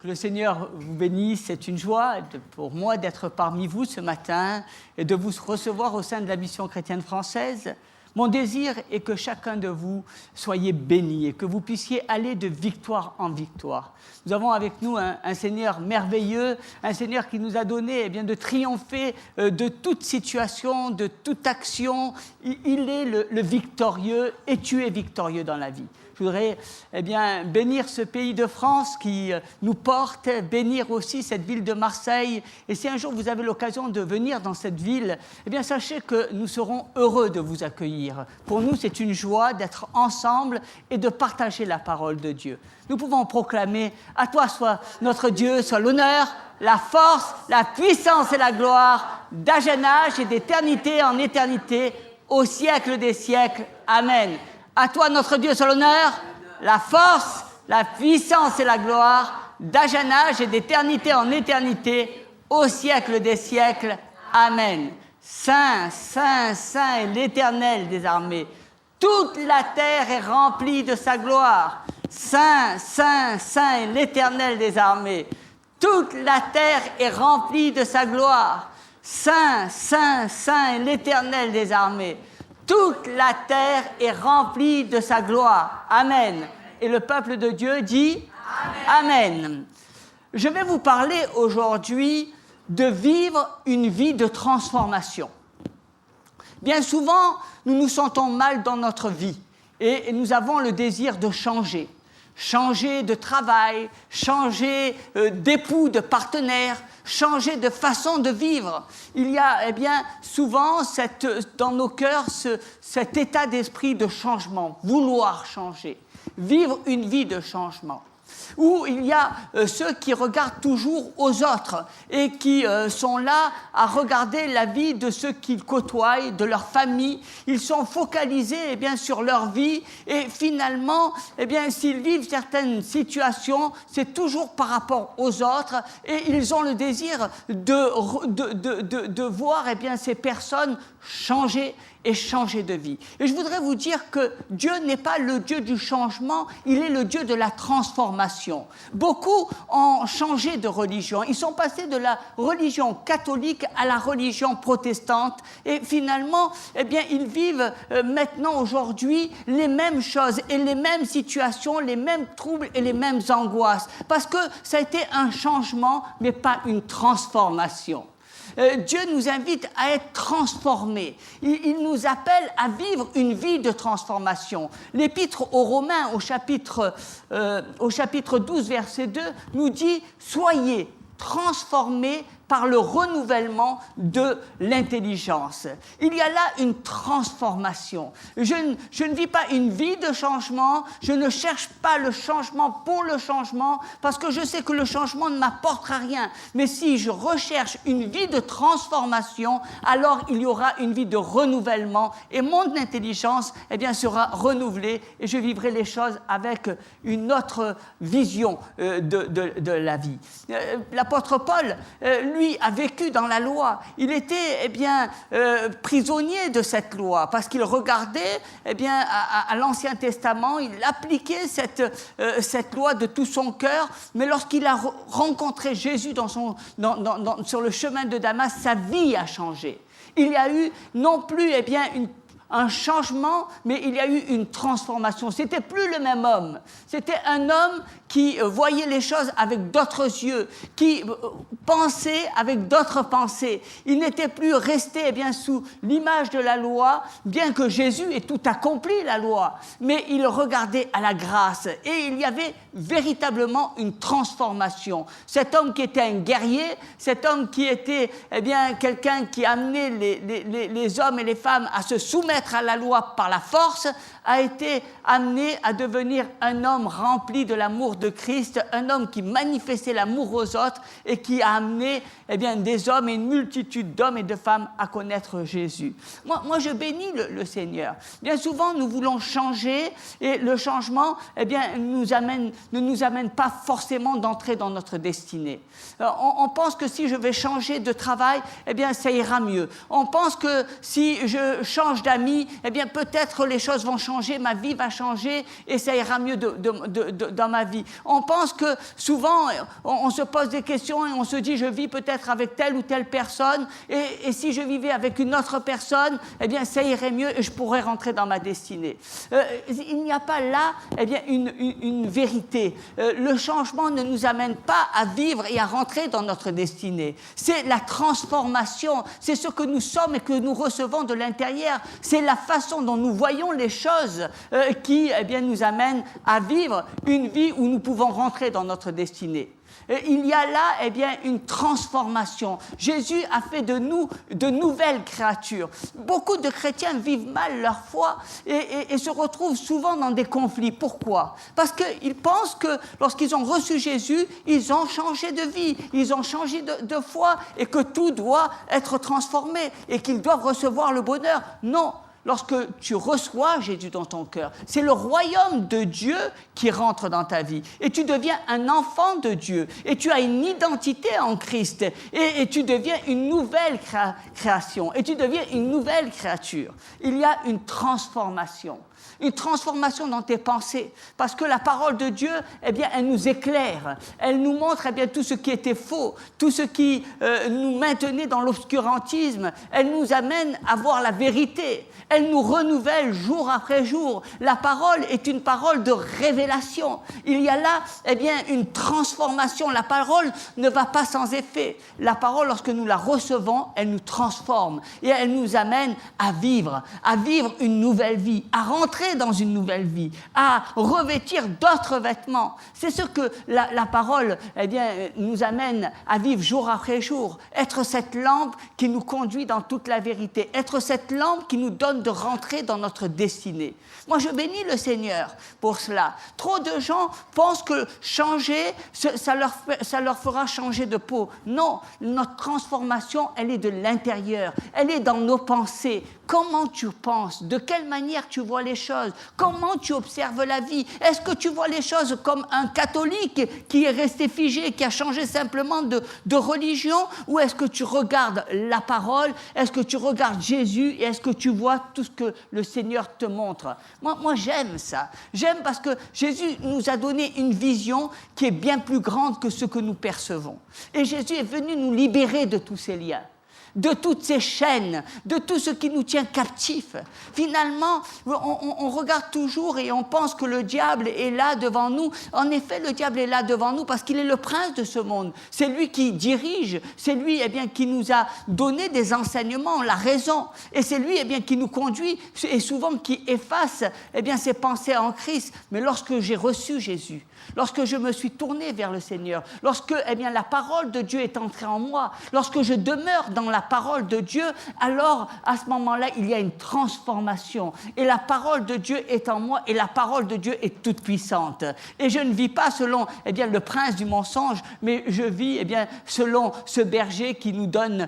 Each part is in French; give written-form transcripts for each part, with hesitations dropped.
Que le Seigneur vous bénisse. C'est une joie pour moi d'être parmi vous ce matin et de vous recevoir au sein de la Mission chrétienne française. Mon désir est que chacun de vous soyez béni et que vous puissiez aller de victoire en victoire. Nous avons avec nous un Seigneur merveilleux, un Seigneur qui nous a donné de triompher de toute situation, de toute action. Il est le victorieux et tu es victorieux dans la vie. Je voudrais bénir ce pays de France qui nous porte, bénir aussi cette ville de Marseille. Et si un jour vous avez l'occasion de venir dans cette ville, sachez que nous serons heureux de vous accueillir. Pour nous, c'est une joie d'être ensemble et de partager la parole de Dieu. Nous pouvons proclamer « À toi soit notre Dieu, soit l'honneur, la force, la puissance et la gloire, d'âge en âge et d'éternité en éternité, au siècle des siècles. Amen. » À toi, notre Dieu, soit l'honneur, la force, la puissance et la gloire, d'âge en âge et d'éternité en éternité, au siècle des siècles. Amen. Saint, Saint, Saint est l'Éternel des armées. Toute la terre est remplie de sa gloire. Saint, Saint, Saint est l'Éternel des armées. Toute la terre est remplie de sa gloire. Saint, Saint, Saint est l'Éternel des armées. Toute la terre est remplie de sa gloire. Amen. Et le peuple de Dieu dit Amen. Amen. Je vais vous parler aujourd'hui de vivre une vie de transformation. Bien souvent, nous nous sentons mal dans notre vie et nous avons le désir de changer. Changer de travail, changer d'époux, de partenaire, changer de façon de vivre. Il y a souvent dans nos cœurs cet état d'esprit de changement, vouloir changer, vivre une vie de changement. Où il y a ceux qui regardent toujours aux autres et qui sont là à regarder la vie de ceux qu'ils côtoient, de leur famille. Ils sont focalisés sur leur vie et finalement, s'ils vivent certaines situations, c'est toujours par rapport aux autres et ils ont le désir de voir ces personnes changer et changer de vie. Et je voudrais vous dire que Dieu n'est pas le Dieu du changement, il est le Dieu de la transformation. Beaucoup ont changé de religion. Ils sont passés de la religion catholique à la religion protestante et finalement, ils vivent maintenant, aujourd'hui, les mêmes choses et les mêmes situations, les mêmes troubles et les mêmes angoisses. Parce que ça a été un changement, mais pas une transformation. Dieu nous invite à être transformés. Il nous appelle à vivre une vie de transformation. L'Épître aux Romains, au chapitre 12, verset 2, nous dit « Soyez transformés par le renouvellement de l'intelligence. » Il y a là une transformation. Je ne vis pas une vie de changement, je ne cherche pas le changement pour le changement, parce que je sais que le changement ne m'apportera rien. Mais si je recherche une vie de transformation, alors il y aura une vie de renouvellement, et mon intelligence sera renouvelée, et je vivrai les choses avec une autre vision de la vie. L'apôtre Paul, lui, a vécu dans la loi. Il était prisonnier de cette loi parce qu'il regardait à l'Ancien Testament, il appliquait cette loi de tout son cœur, mais lorsqu'il a rencontré Jésus sur le chemin de Damas, sa vie a changé. Il y a eu non plus un changement, mais il y a eu une transformation. C'était plus le même homme. C'était un homme qui voyait les choses avec d'autres yeux, qui pensait avec d'autres pensées. Il n'était plus resté sous l'image de la loi, bien que Jésus ait tout accompli la loi, mais il regardait à la grâce et il y avait véritablement une transformation. Cet homme qui était un guerrier, cet homme qui était quelqu'un qui amenait les hommes et les femmes à se soumettre à la loi par la force, a été amené à devenir un homme rempli de l'amour de Christ, un homme qui manifestait l'amour aux autres et qui a amené des hommes et une multitude d'hommes et de femmes à connaître Jésus. Moi je bénis le Seigneur. Bien souvent, nous voulons changer et le changement ne nous amène pas forcément d'entrer dans notre destinée. On pense que si je vais changer de travail, ça ira mieux. On pense que si je change d'amis, peut-être les choses vont changer, ma vie va changer et ça ira mieux dans ma vie. On pense que souvent, on se pose des questions et on se dit, je vis peut-être avec telle ou telle personne, et si je vivais avec une autre personne, eh bien, ça irait mieux et je pourrais rentrer dans ma destinée. Il n'y a pas là, eh bien, une vérité. Le changement ne nous amène pas à vivre et à rentrer dans notre destinée. C'est la transformation, c'est ce que nous sommes et que nous recevons de l'intérieur. C'est la façon dont nous voyons les choses qui, eh bien, nous amène à vivre une vie où nous pouvons rentrer dans notre destinée. Il y a là, eh bien, une transformation. Jésus a fait de nous de nouvelles créatures. Beaucoup de chrétiens vivent mal leur foi et se retrouvent souvent dans des conflits. Pourquoi? Parce qu'ils pensent que lorsqu'ils ont reçu Jésus, ils ont changé de vie, ils ont changé de foi et que tout doit être transformé et qu'ils doivent recevoir le bonheur. Non. Lorsque tu reçois Jésus dans ton cœur, c'est le royaume de Dieu qui rentre dans ta vie. Et tu deviens un enfant de Dieu. Et tu as une identité en Christ. Et tu deviens une nouvelle création. Et tu deviens une nouvelle créature. Il y a une transformation. Une transformation dans tes pensées. Parce que la parole de Dieu, eh bien, elle nous éclaire. Elle nous montre, eh bien, tout ce qui était faux, tout ce qui nous maintenait dans l'obscurantisme. Elle nous amène à voir la vérité. Elle nous renouvelle jour après jour. La parole est une parole de révélation. Il y a là, eh bien, une transformation. La parole ne va pas sans effet. La parole, lorsque nous la recevons, elle nous transforme et elle nous amène à vivre une nouvelle vie, à rentrer dans une nouvelle vie, à revêtir d'autres vêtements. C'est ce que la parole, eh bien, nous amène à vivre jour après jour. Être cette lampe qui nous conduit dans toute la vérité. Être cette lampe qui nous donne de rentrer dans notre destinée. Moi, je bénis le Seigneur pour cela. Trop de gens pensent que changer, ça leur fera changer de peau. Non, notre transformation, elle est de l'intérieur. Elle est dans nos pensées. Comment tu penses? De quelle manière tu vois les choses? Comment tu observes la vie? Est-ce que tu vois les choses comme un catholique qui est resté figé, qui a changé simplement de religion? Ou est-ce que tu regardes la parole? Est-ce que tu regardes Jésus? Et est-ce que tu vois tout ce que le Seigneur te montre? Moi, j'aime ça. J'aime parce que Jésus nous a donné une vision qui est bien plus grande que ce que nous percevons. Et Jésus est venu nous libérer de tous ces liens, de toutes ces chaînes, de tout ce qui nous tient captifs. Finalement, on regarde toujours et on pense que le diable est là devant nous. En effet, le diable est là devant nous parce qu'il est le prince de ce monde. C'est lui qui dirige, c'est lui, eh bien, qui nous a donné des enseignements, la raison. Et c'est lui, eh bien, qui nous conduit et souvent qui efface, eh bien, ses pensées en Christ. Mais lorsque j'ai reçu Jésus, lorsque je me suis tourné vers le Seigneur, lorsque, eh bien, la parole de Dieu est entrée en moi, lorsque je demeure dans la parole de Dieu, alors à ce moment-là, il y a une transformation. Et la parole de Dieu est en moi et la parole de Dieu est toute puissante. Et je ne vis pas selon, eh bien, le prince du mensonge, mais je vis, eh bien, selon ce berger qui nous donne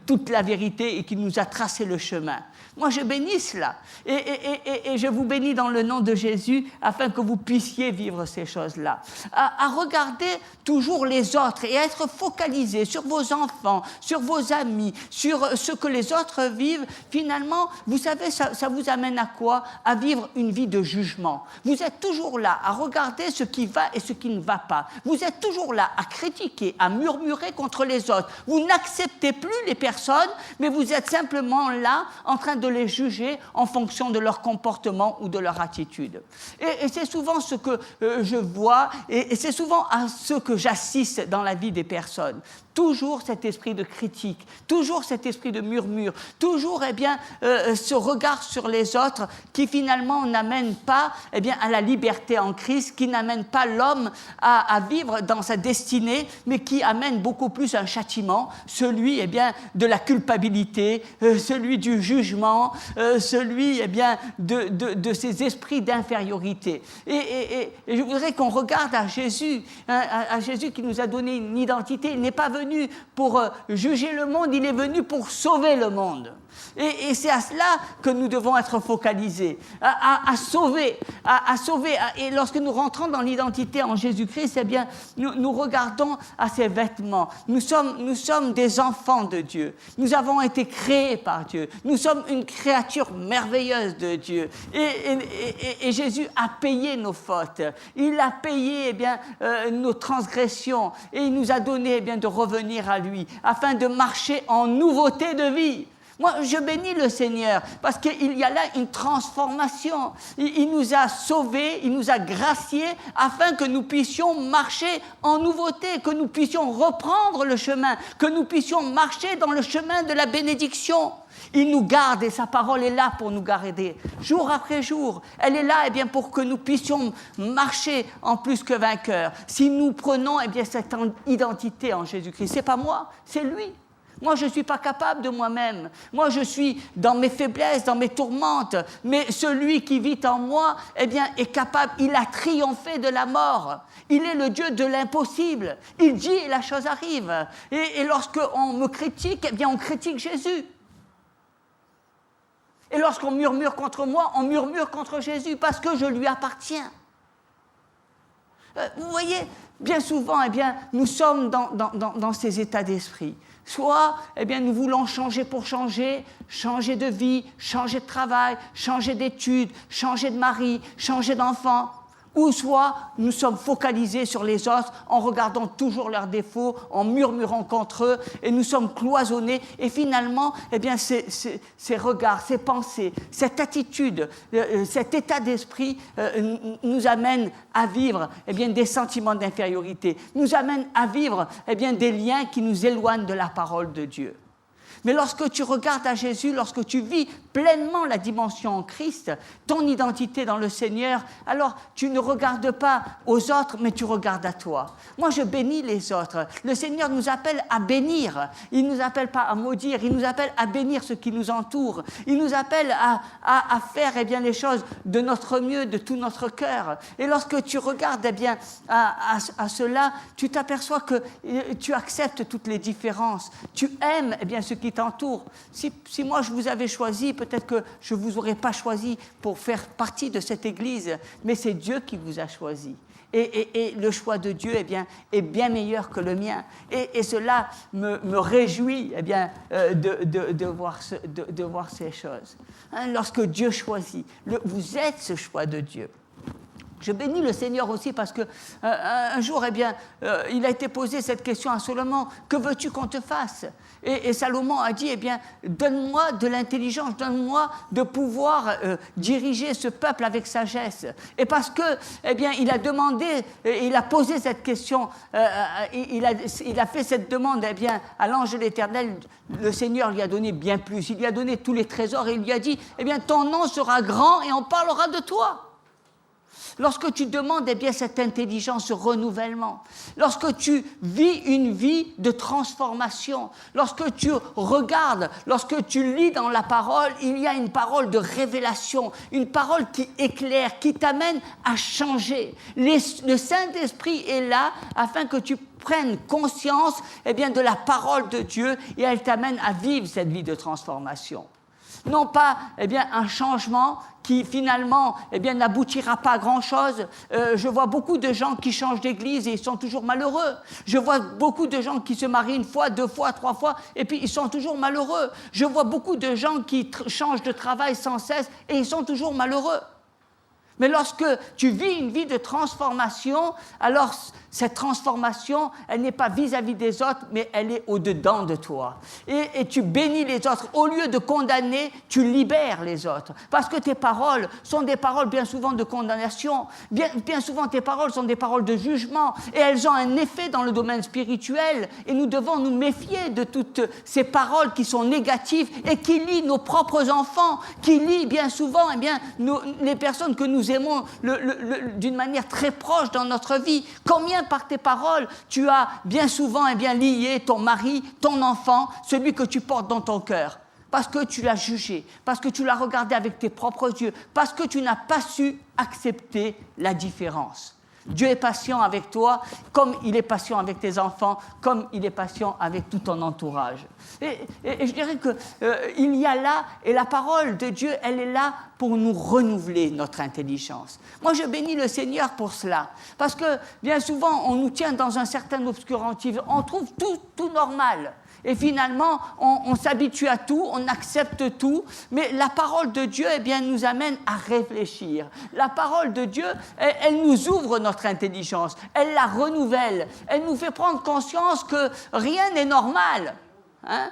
toute la vérité et qui nous a tracé le chemin. Moi, je bénis cela. Et je vous bénis dans le nom de Jésus afin que vous puissiez vivre ces choses-là. À regarder toujours les autres et à être focalisé sur vos enfants, sur vos amis, sur ce que les autres vivent. Finalement, vous savez, ça vous amène à quoi? À vivre une vie de jugement. Vous êtes toujours là à regarder ce qui va et ce qui ne va pas. Vous êtes toujours là à critiquer, à murmurer contre les autres. Vous n'acceptez plus les personnes, mais vous êtes simplement là en train de les juger en fonction de leur comportement ou de leur attitude. Et c'est souvent ce que je vois et c'est souvent à ce que j'assiste dans la vie des personnes. Toujours cet esprit de critique, toujours cet esprit de murmure, toujours, eh bien, ce regard sur les autres qui finalement n'amène pas, eh bien, à la liberté en Christ, qui n'amène pas l'homme à vivre dans sa destinée, mais qui amène beaucoup plus un châtiment, celui, eh bien, de la culpabilité, celui du jugement, celui, eh bien, de ces esprits d'infériorité. Et je voudrais qu'on regarde à Jésus, hein, à Jésus qui nous a donné une identité. Il n'est pas venu venu pour juger le monde, il est venu pour sauver le monde. Et c'est à cela que nous devons être focalisés, à sauver. Et lorsque nous rentrons dans l'identité en Jésus-Christ, eh bien, nous regardons à ses vêtements. Nous sommes des enfants de Dieu. Nous avons été créés par Dieu. Nous sommes une créature merveilleuse de Dieu. Et Jésus a payé nos fautes. Il a payé nos transgressions. Et il nous a donné de revenir à lui, afin de marcher en nouveauté de vie. Moi, je bénis le Seigneur parce qu'il y a là une transformation. Il nous a sauvés, il nous a graciés afin que nous puissions marcher en nouveauté, que nous puissions reprendre le chemin, que nous puissions marcher dans le chemin de la bénédiction. Il nous garde et sa parole est là pour nous garder, jour après jour. Elle est là pour que nous puissions marcher en plus que vainqueurs. Si nous prenons cette identité en Jésus-Christ, c'est pas moi, c'est lui. Moi, je ne suis pas capable de moi-même. Moi, je suis dans mes faiblesses, dans mes tourmentes. Mais celui qui vit en moi, est capable. Il a triomphé de la mort. Il est le Dieu de l'impossible. Il dit et la chose arrive. Et lorsqu'on me critique, on critique Jésus. Et lorsqu'on murmure contre moi, on murmure contre Jésus parce que je lui appartiens. Vous voyez, bien souvent, nous sommes dans ces états d'esprit. Soit, nous voulons changer pour changer de vie, changer de travail, changer d'études, changer de mari, changer d'enfant. Ou soit, nous sommes focalisés sur les autres en regardant toujours leurs défauts, en murmurant contre eux, et nous sommes cloisonnés. Et finalement, ces regards, ces pensées, cette attitude, cet état d'esprit nous amènent à vivre des sentiments d'infériorité, nous amènent à vivre des liens qui nous éloignent de la parole de Dieu. Mais lorsque tu regardes à Jésus, lorsque tu vis pleinement la dimension en Christ, ton identité dans le Seigneur, alors tu ne regardes pas aux autres, mais tu regardes à toi. Moi, je bénis les autres. Le Seigneur nous appelle à bénir. Il ne nous appelle pas à maudire, il nous appelle à bénir ce qui nous entoure. Il nous appelle à faire les choses de notre mieux, de tout notre cœur. Et lorsque tu regardes à cela, tu t'aperçois que tu acceptes toutes les différences. Tu aimes ce qui t'entoure. Si moi je vous avais choisi, peut-être que je ne vous aurais pas choisi pour faire partie de cette Église, mais c'est Dieu qui vous a choisi. Et le choix de Dieu est bien meilleur que le mien. Et cela me réjouit de voir ces choses. Lorsque Dieu choisit, vous êtes ce choix de Dieu. Je bénis le Seigneur aussi parce que un jour, il a été posé cette question à Salomon, que veux-tu qu'on te fasse ? Et Salomon a dit, donne-moi de l'intelligence, donne-moi de pouvoir diriger ce peuple avec sagesse. Et parce que, il a demandé, il a posé cette question, il a fait cette demande, à l'ange de l'Éternel, le Seigneur lui a donné bien plus. Il lui a donné tous les trésors et il lui a dit, ton nom sera grand et on parlera de toi. Lorsque tu demandes cette intelligence, ce renouvellement, lorsque tu vis une vie de transformation, lorsque tu regardes, lorsque tu lis dans la parole, il y a une parole de révélation, une parole qui éclaire, qui t'amène à changer. Le Saint-Esprit est là afin que tu prennes conscience de la parole de Dieu et elle t'amène à vivre cette vie de transformation. Non pas un changement qui finalement n'aboutira pas à grand-chose. Je vois beaucoup de gens qui changent d'église et ils sont toujours malheureux. Je vois beaucoup de gens qui se marient une fois, 2 fois, 3 fois et puis ils sont toujours malheureux. Je vois beaucoup de gens qui changent de travail sans cesse et ils sont toujours malheureux. Mais lorsque tu vis une vie de transformation, alors cette transformation, elle n'est pas vis-à-vis des autres, mais elle est au-dedans de toi. Et tu bénis les autres. Au lieu de condamner, tu libères les autres. Parce que tes paroles sont des paroles bien souvent de condamnation. Bien souvent, tes paroles sont des paroles de jugement. Et elles ont un effet dans le domaine spirituel. Et nous devons nous méfier de toutes ces paroles qui sont négatives et qui lient nos propres enfants, qui lient bien souvent les personnes que nous aimons d'une manière très proche dans notre vie. Combien par tes paroles tu as bien souvent lié ton mari, ton enfant, celui que tu portes dans ton cœur, parce que tu l'as jugé, parce que tu l'as regardé avec tes propres yeux, parce que tu n'as pas su accepter la différence. Dieu est patient avec toi, comme il est patient avec tes enfants, comme il est patient avec tout ton entourage. Et je dirais qu'il y a là, et la parole de Dieu, elle est là pour nous renouveler notre intelligence. Moi, je bénis le Seigneur pour cela, parce que bien souvent, on nous tient dans un certain obscurantisme, on trouve tout normal. Et finalement, on s'habitue à tout, on accepte tout, mais la parole de Dieu, eh bien, nous amène à réfléchir. La parole de Dieu, elle nous ouvre notre intelligence, elle la renouvelle, elle nous fait prendre conscience que rien n'est normal. Hein?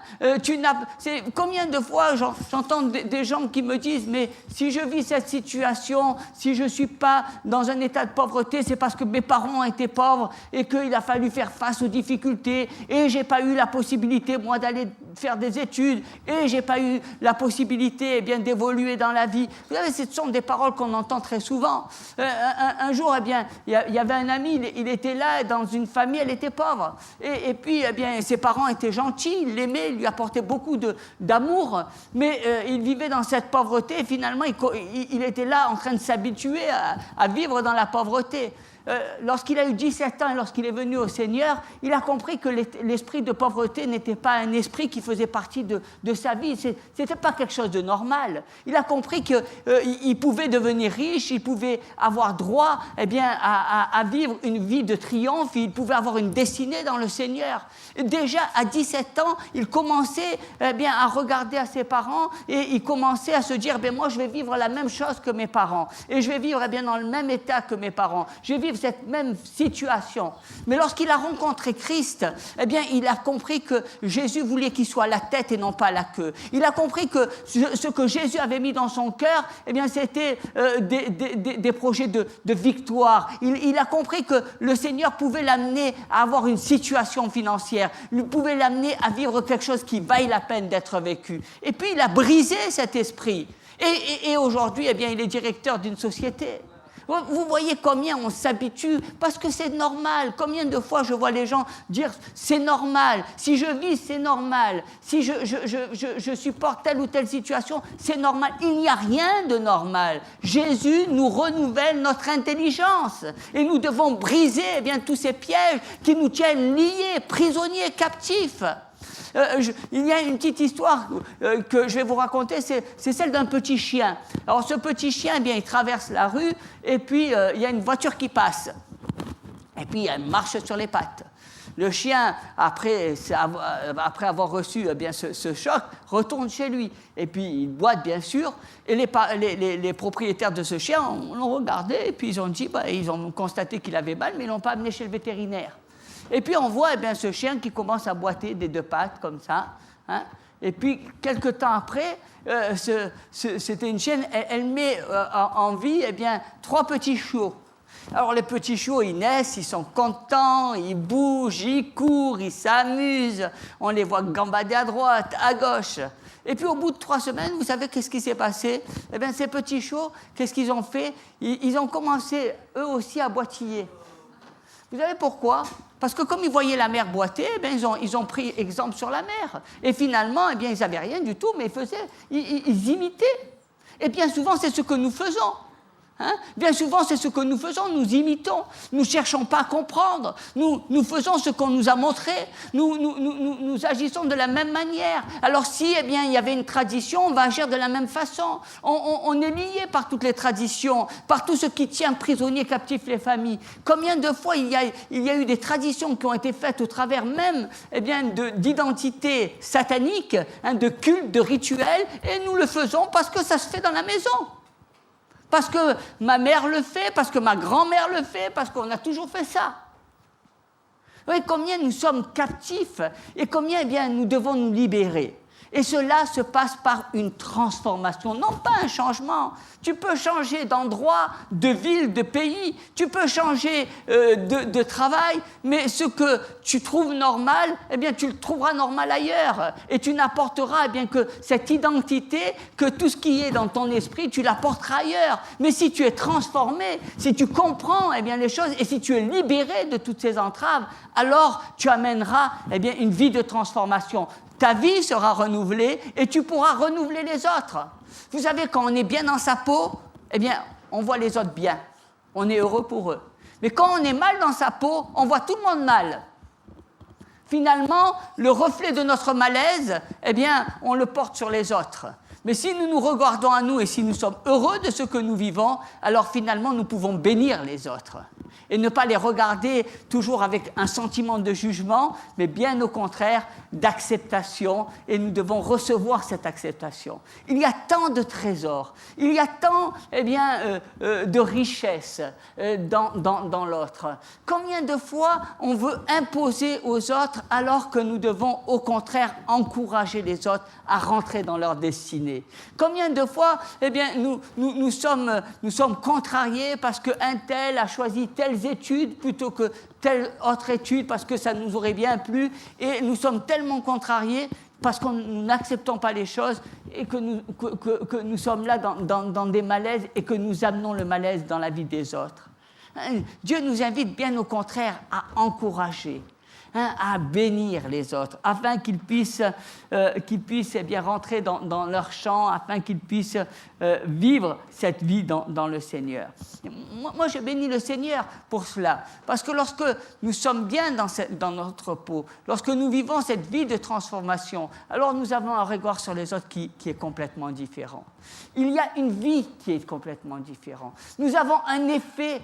Combien de fois j'entends des gens qui me disent « Mais si je vis cette situation, si je ne suis pas dans un état de pauvreté, c'est parce que mes parents ont été pauvres et qu'il a fallu faire face aux difficultés et je n'ai pas eu la possibilité, moi, d'aller faire des études et je n'ai pas eu la possibilité, eh bien, d'évoluer dans la vie. » Vous savez, ce sont des paroles qu'on entend très souvent. Un jour, eh bien, il y avait un ami, il était là, dans une famille, elle était pauvre. Et puis, eh bien, ses parents étaient gentils, il l'aimait, il lui apportait beaucoup d'amour, mais il vivait dans cette pauvreté et finalement, il était là en train de s'habituer à vivre dans la pauvreté. Lorsqu'il a eu 17 ans et lorsqu'il est venu au Seigneur, il a compris que l'esprit de pauvreté n'était pas un esprit qui faisait partie de sa vie. Ce n'était pas quelque chose de normal. Il a compris qu'il pouvait devenir riche, il pouvait avoir droit, eh bien, à vivre une vie de triomphe, il pouvait avoir une destinée dans le Seigneur. Et déjà, à 17 ans, il commençait, eh bien, à regarder à ses parents et il commençait à se dire, eh bien, moi, je vais vivre la même chose que mes parents et je vais vivre, eh bien, dans le même état que mes parents. Je vais vivre cette même situation. Mais lorsqu'il a rencontré Christ, eh bien, il a compris que Jésus voulait qu'il soit la tête et non pas la queue. Il a compris que ce que Jésus avait mis dans son cœur, eh bien, c'était des projets de victoire. Il a compris que le Seigneur pouvait l'amener à avoir une situation financière, il pouvait l'amener à vivre quelque chose qui vaille la peine d'être vécu. Et puis, il a brisé cet esprit. Et aujourd'hui, eh bien, il est directeur d'une société. Vous voyez combien on s'habitue, parce que c'est normal. Combien de fois je vois les gens dire « c'est normal, si je vis, c'est normal, si je supporte telle ou telle situation, c'est normal ». Il n'y a rien de normal. Jésus nous renouvelle notre intelligence et nous devons briser, eh bien, tous ces pièges qui nous tiennent liés, prisonniers, captifs. Il y a une petite histoire que je vais vous raconter, c'est celle d'un petit chien. Alors ce petit chien, eh bien, il traverse la rue et puis il y a une voiture qui passe. Et puis elle marche sur les pattes. Le chien, après avoir reçu, eh bien, ce choc, retourne chez lui. Et puis il boite, bien sûr. Et les propriétaires de ce chien l'ont regardé et puis ils ont dit, ils ont constaté qu'il avait mal, mais ils ne l'ont pas amené chez le vétérinaire. Et puis on voit, eh bien, ce chien qui commence à boiter des deux pattes comme ça. Hein. Et puis quelque temps après, c'était une chienne, elle met en vie, eh bien, 3 petits chiots. Alors les petits chiots, ils naissent, ils sont contents, ils bougent, ils courent, ils s'amusent. On les voit gambader à droite, à gauche. Et puis au bout de 3 semaines, vous savez qu'est-ce qui s'est passé? Eh bien, ces petits chiots, qu'est-ce qu'ils ont fait? Ils ont commencé eux aussi à boitiller. Vous savez pourquoi? Parce que comme ils voyaient la mer boiter, eh bien, ils ont pris exemple sur la mer. Et finalement, eh bien, ils n'avaient rien du tout, mais ils imitaient. Et bien souvent, c'est ce que nous faisons. Hein? Bien souvent, c'est ce que nous faisons, nous imitons, nous ne cherchons pas à comprendre, nous faisons ce qu'on nous a montré, nous agissons de la même manière. Alors si, eh bien, il y avait une tradition, on va agir de la même façon. On est lié par toutes les traditions, par tout ce qui tient prisonniers, captifs les familles. Combien de fois il y a eu des traditions qui ont été faites au travers même, eh bien, d'identités sataniques, hein, de cultes, de rituels, et nous le faisons parce que ça se fait dans la maison. Parce que ma mère le fait, parce que ma grand-mère le fait, parce qu'on a toujours fait ça. Vous voyez combien nous sommes captifs et combien, eh bien, nous devons nous libérer. Et cela se passe par une transformation, non pas un changement. Tu peux changer d'endroit, de ville, de pays, tu peux changer de travail, mais ce que tu trouves normal, eh bien, tu le trouveras normal ailleurs. Et tu n'apporteras, eh bien, que cette identité, que tout ce qui est dans ton esprit, tu l'apporteras ailleurs. Mais si tu es transformé, si tu comprends, eh bien, les choses, et si tu es libéré de toutes ces entraves, alors tu amèneras, eh bien, une vie de transformation. Ta vie sera renouvelée et tu pourras renouveler les autres. Vous savez, quand on est bien dans sa peau, eh bien, on voit les autres bien. On est heureux pour eux. Mais quand on est mal dans sa peau, on voit tout le monde mal. Finalement, le reflet de notre malaise, eh bien, on le porte sur les autres. Mais si nous nous regardons à nous et si nous sommes heureux de ce que nous vivons, alors finalement, nous pouvons bénir les autres. Et ne pas les regarder toujours avec un sentiment de jugement, mais bien au contraire d'acceptation, et nous devons recevoir cette acceptation. Il y a tant de trésors, il y a tant de richesses dans l'autre. Combien de fois on veut imposer aux autres alors que nous devons au contraire encourager les autres à rentrer dans leur destinée? Combien de fois nous sommes contrariés parce qu'un tel a choisi telles études plutôt que telle autre étude parce que ça nous aurait bien plu, et nous sommes tellement contrariés parce que nous n'acceptons pas les choses et que nous sommes là dans des malaises et que nous amenons le malaise dans la vie des autres. Dieu nous invite bien au contraire à encourager, à bénir les autres, afin qu'ils puissent rentrer dans leur champ, afin qu'ils puissent vivre cette vie dans le Seigneur. Moi, je bénis le Seigneur pour cela, parce que lorsque nous sommes bien dans notre peau, lorsque nous vivons cette vie de transformation, alors nous avons un regard sur les autres qui est complètement différent. Il y a une vie qui est complètement différente. Nous avons un effet,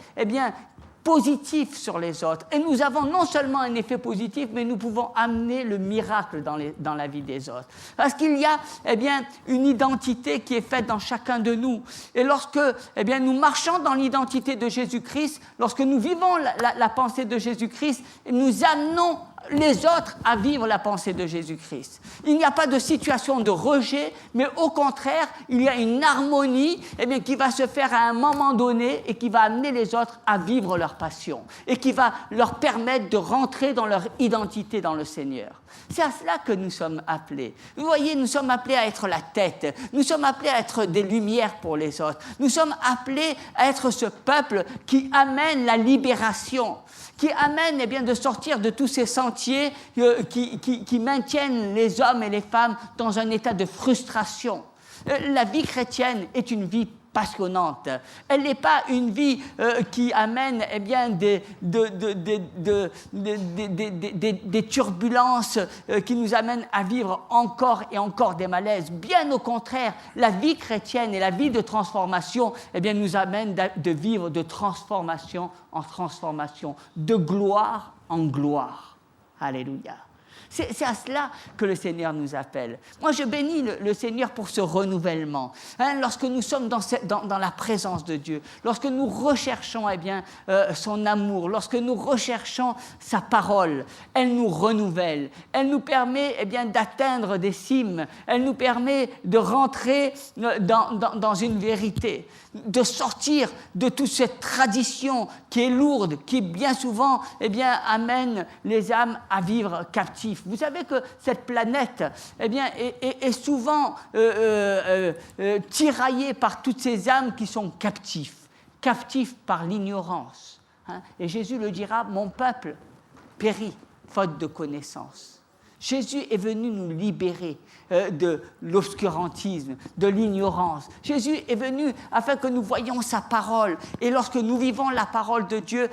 positif sur les autres. Et nous avons non seulement un effet positif, mais nous pouvons amener le miracle dans la vie des autres. Parce qu'il y a une identité qui est faite dans chacun de nous. Et lorsque nous marchons dans l'identité de Jésus-Christ, lorsque nous vivons la pensée de Jésus-Christ, nous amenons les autres à vivre la pensée de Jésus-Christ. Il n'y a pas de situation de rejet, mais au contraire, il y a une harmonie qui va se faire à un moment donné et qui va amener les autres à vivre leur passion et qui va leur permettre de rentrer dans leur identité dans le Seigneur. C'est à cela que nous sommes appelés. Vous voyez, nous sommes appelés à être la tête, nous sommes appelés à être des lumières pour les autres, nous sommes appelés à être ce peuple qui amène la libération, qui amène de sortir de tous ces sentiers qui maintiennent les hommes et les femmes dans un état de frustration. La vie chrétienne est une vie passionnante. Elle n'est pas une vie qui amène des turbulences qui nous amènent à vivre encore et encore des malaises. Bien au contraire, la vie chrétienne et la vie de transformation nous amène de vivre de transformation en transformation, de gloire en gloire. Alléluia. C'est à cela que le Seigneur nous appelle. Moi, je bénis le Seigneur pour ce renouvellement. Lorsque nous sommes dans la présence de Dieu, lorsque nous recherchons son amour, lorsque nous recherchons sa parole, elle nous renouvelle. Elle nous permet d'atteindre des cimes. Elle nous permet de rentrer dans une vérité, de sortir de toute cette tradition qui est lourde, qui bien souvent amène les âmes à vivre captifs. Vous savez que cette planète est souvent tiraillée par toutes ces âmes qui sont captifs par l'ignorance. Et Jésus le dira, mon peuple périt faute de connaissance. Jésus est venu nous libérer de l'obscurantisme, de l'ignorance. Jésus est venu afin que nous voyions sa parole. Et lorsque nous vivons la parole de Dieu,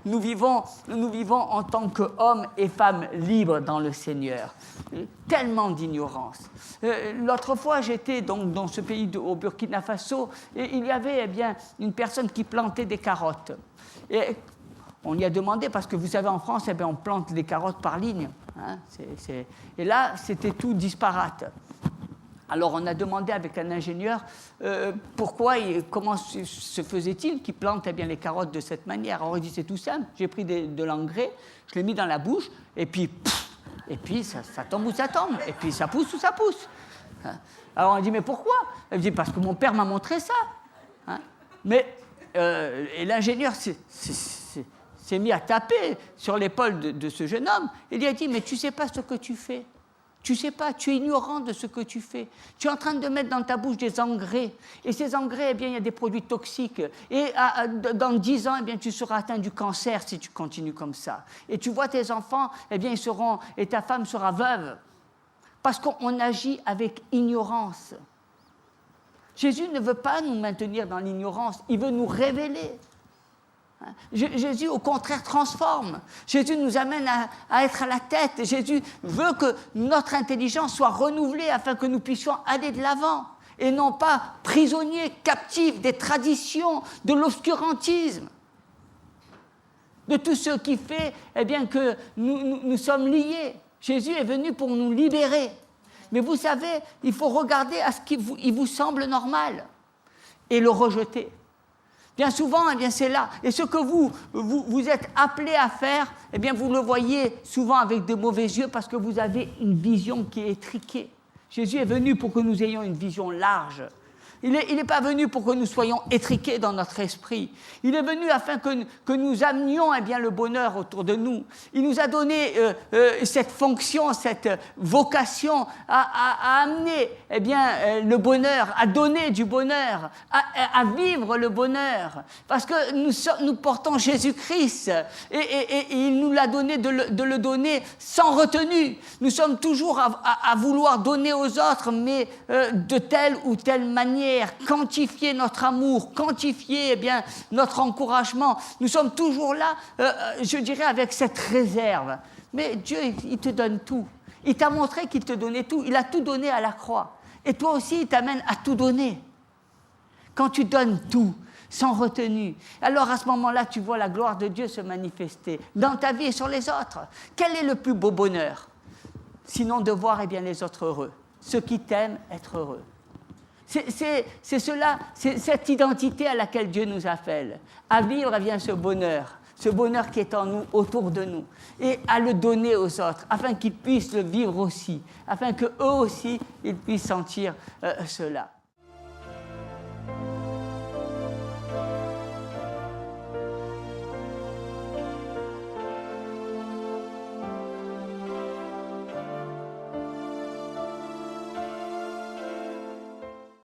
nous vivons en tant qu'hommes et femmes libres dans le Seigneur. Tellement d'ignorance. L'autre fois, j'étais donc dans ce pays au Burkina Faso, et il y avait une personne qui plantait des carottes. Et on lui a demandé, parce que vous savez, en France, on plante les carottes par ligne. Et là, c'était tout disparate. Alors, on a demandé avec un ingénieur comment se faisait-il qu'il plante les carottes de cette manière. Alors, il dit, c'est tout simple. J'ai pris de l'engrais, je l'ai mis dans la bouche, et puis ça tombe où ça tombe, et puis ça pousse où ça pousse. Alors, on dit, mais pourquoi? Il dit, parce que mon père m'a montré ça. Et l'ingénieur s'est mis à taper sur l'épaule de ce jeune homme. Il lui a dit, mais tu ne sais pas ce que tu fais. Tu ne sais pas, tu es ignorant de ce que tu fais. Tu es en train de mettre dans ta bouche des engrais. Et ces engrais, il y a des produits toxiques. Et dans 10 ans, tu seras atteint du cancer si tu continues comme ça. Et tu vois tes enfants, et ta femme sera veuve. Parce qu'on agit avec ignorance. Jésus ne veut pas nous maintenir dans l'ignorance, il veut nous révéler. Jésus, au contraire, transforme. Jésus nous amène à être à la tête. Jésus veut que notre intelligence soit renouvelée afin que nous puissions aller de l'avant et non pas prisonniers, captifs des traditions, de l'obscurantisme, de tout ce qui fait que nous sommes liés. Jésus est venu pour nous libérer. Mais vous savez, il faut regarder à ce qui vous semble normal et le rejeter. Bien souvent, c'est là. Et ce que vous êtes appelés à faire, vous le voyez souvent avec de mauvais yeux parce que vous avez une vision qui est étriquée. Jésus est venu pour que nous ayons une vision large. Il n'est pas venu pour que nous soyons étriqués dans notre esprit. Il est venu afin que nous amenions le bonheur autour de nous. Il nous a donné cette fonction, cette vocation à amener le bonheur, à donner du bonheur, à vivre le bonheur. Parce que nous portons Jésus-Christ et il nous l'a donné de le donner sans retenue. Nous sommes toujours à vouloir donner aux autres, mais de telle ou telle manière, quantifier notre amour, quantifier notre encouragement. Nous sommes toujours là, je dirais, avec cette réserve. Mais Dieu, il te donne tout. Il t'a montré qu'il te donnait tout. Il a tout donné à la croix. Et toi aussi, il t'amène à tout donner. Quand tu donnes tout, sans retenue, alors à ce moment-là, tu vois la gloire de Dieu se manifester dans ta vie et sur les autres. Quel est le plus beau bonheur? Sinon de voir les autres heureux. Ceux qui t'aiment, être heureux. C'est cela, c'est cette identité à laquelle Dieu nous appelle, à vivre ce bonheur qui est en nous, autour de nous, et à le donner aux autres, afin qu'ils puissent le vivre aussi, afin qu'eux aussi, ils puissent sentir cela.